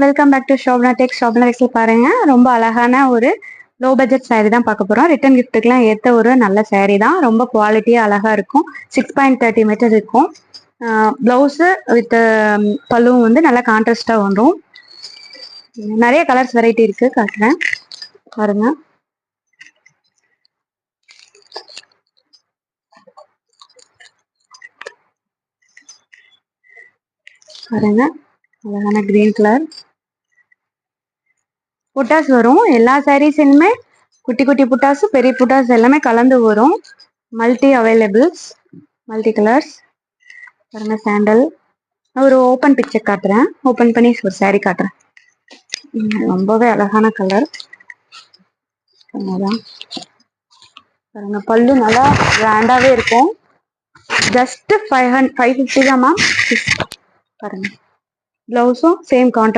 Welcome back to Shobana tech. Shobana டெக்ஸ்ல பாருங்க, ரொம்ப அழகான ஒரு லோ பட்ஜெட் saree தான் பார்க்க போறோம். ரிட்டன் கிஃப்ட்டுக்குலாம் ஏற்ற ஒரு நல்ல saree தான். ரொம்ப குவாலிட்டியாக அழகா இருக்கும். 6.30 மீட்டர் இருக்கும். ப்ளவுஸு வித் பல்லுவும் வந்து நல்லா கான்ட்ராஸ்டாக வந்துடும். நிறைய கலர்ஸ் வெரைட்டி இருக்கு, காட்டுறேன் பாருங்க. பாருங்க, அழகான கிரீன் கலர் புட்டாஸ் வரும். எல்லா சாரீஸ்லுமே குட்டி குட்டி புட்டாஸ், பெரிய புட்டாஸ் எல்லாமே கலந்து வரும். Multi அவைலபிள்ஸ், multi colours. பாருங்க சாண்டல். ஒரு ஓப்பன் பிக்சர் காட்டுறேன், ஓப்பன் பண்ணி ஒரு சாரீ காட்டுறேன். ரொம்பவே அழகான கலர். பாருங்க, பல்லு நல்லா கிராண்டாவே இருக்கும். ஜஸ்ட் 550 தான் மேம். பாருங்க, பிளவுஸும் சேம் கான்ட்ராஸ்ட்.